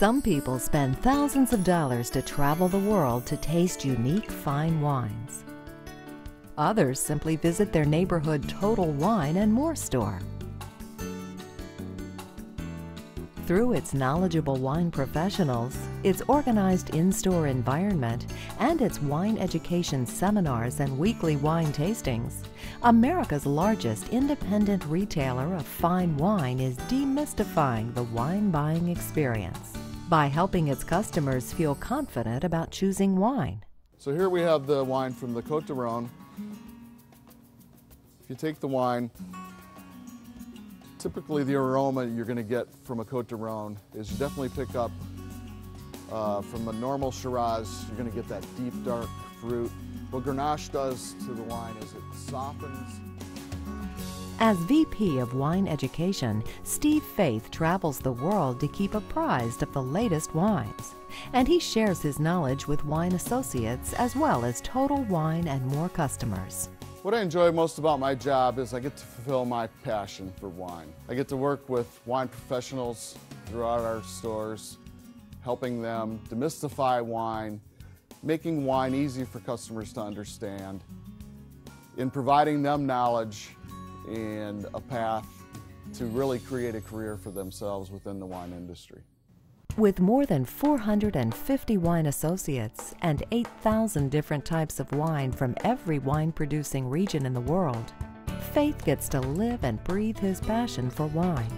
Some people spend thousands of dollars to travel the world to taste unique fine wines. Others simply visit their neighborhood Total Wine and More store. Through its knowledgeable wine professionals, its organized in-store environment, and its wine education seminars and weekly wine tastings, America's largest independent retailer of fine wine is demystifying the wine buying experience by helping its customers feel confident about choosing wine. So here we have the wine from the Côte d'Aron. If you take the wine, typically the aroma you're going to get from a Côte d'Aron is you definitely pick up from a normal Shiraz, you're going to get that deep dark fruit. What Grenache does to the wine is it softens. As VP of Wine Education, Steve Faith travels the world to keep apprised of the latest wines, and he shares his knowledge with wine associates as well as Total Wine and More customers. What I enjoy most about my job is I get to fulfill my passion for wine. I get to work with wine professionals throughout our stores, helping them demystify wine, making wine easy for customers to understand, in providing them knowledge and a path to really create a career for themselves within the wine industry. With more than 450 wine associates and 8,000 different types of wine from every wine-producing region in the world, Faith gets to live and breathe his passion for wine.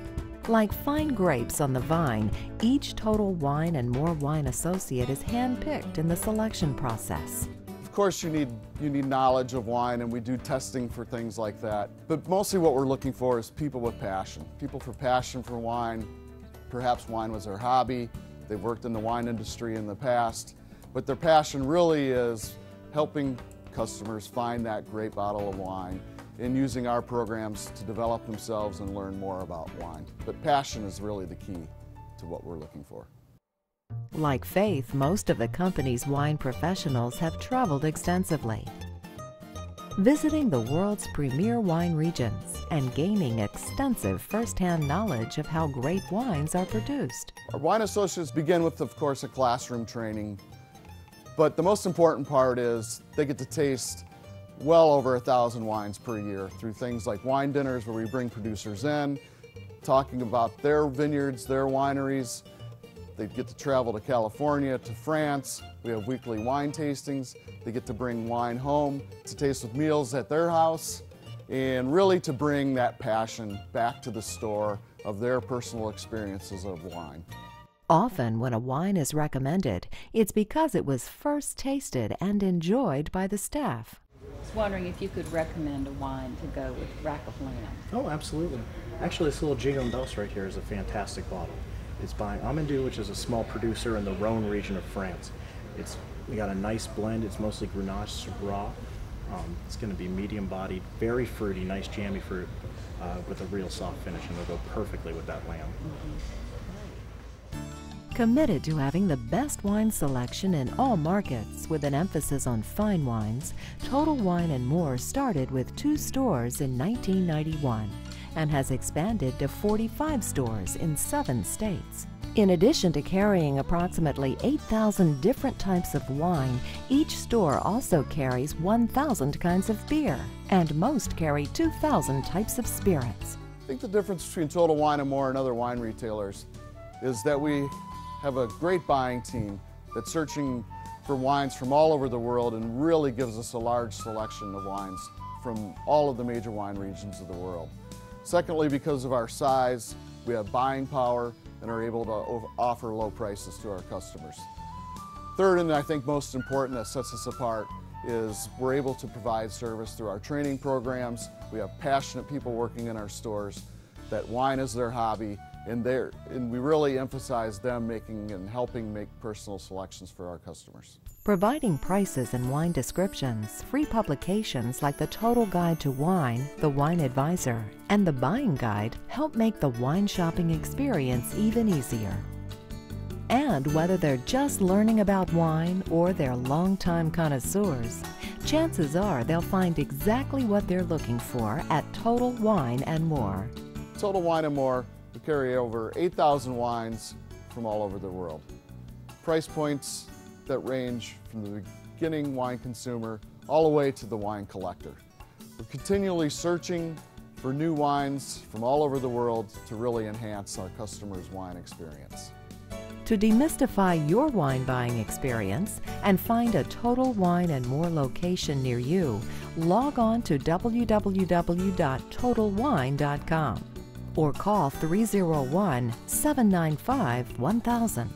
Like fine grapes on the vine, each Total Wine and More wine associate is hand-picked in the selection process. Of course, you need knowledge of wine, and we do testing for things like that. But mostly what we're looking for is people with passion. People for passion for wine. Perhaps wine was their hobby. They've worked in the wine industry in the past. But their passion really is helping customers find that great bottle of wine and using our programs to develop themselves and learn more about wine. But passion is really the key to what we're looking for. Like Faith, most of the company's wine professionals have traveled extensively, visiting the world's premier wine regions and gaining extensive first-hand knowledge of how great wines are produced. Our wine associates begin with, of course, a classroom training, but the most important part is they get to taste well over 1,000 wines per year through things like wine dinners where we bring producers in, talking about their vineyards, their wineries. They get to travel to California, to France. We have weekly wine tastings. They get to bring wine home to taste with meals at their house, and really to bring that passion back to the store of their personal experiences of wine. Often when a wine is recommended, it's because it was first tasted and enjoyed by the staff. I was wondering if you could recommend a wine to go with Rack of Lamb. Oh, absolutely. Actually, this little Gigon d'Os right here is a fantastic bottle. It's by Amandou, which is a small producer in the Rhone region of France. We got a nice blend. It's mostly Grenache, Syrah. It's going to be medium-bodied, very fruity, nice jammy fruit with a real soft finish, and it'll go perfectly with that lamb. Committed to having the best wine selection in all markets with an emphasis on fine wines, Total Wine and More started with 2 stores in 1991 and has expanded to 45 stores in 7 states. In addition to carrying approximately 8,000 different types of wine, each store also carries 1,000 kinds of beer, and most carry 2,000 types of spirits. I think the difference between Total Wine and More and other wine retailers is that we have a great buying team that's searching for wines from all over the world and really gives us a large selection of wines from all of the major wine regions of the world. Secondly, because of our size, we have buying power and are able to offer low prices to our customers. Third, and I think most important that sets us apart, is we're able to provide service through our training programs. We have passionate people working in our stores that wine is their hobby, and we really emphasize them making and helping make personal selections for our customers. Providing prices and wine descriptions, free publications like the Total Guide to Wine, the Wine Advisor, and the Buying Guide help make the wine shopping experience even easier. And whether they're just learning about wine or they're longtime connoisseurs, chances are they'll find exactly what they're looking for at Total Wine and More. Total Wine and More, we carry over 8,000 wines from all over the world. Price points that range from the beginning wine consumer all the way to the wine collector. We're continually searching for new wines from all over the world to really enhance our customers' wine experience. To demystify your wine buying experience and find a Total Wine & More location near you, log on to www.totalwine.com or call 301-795-1000.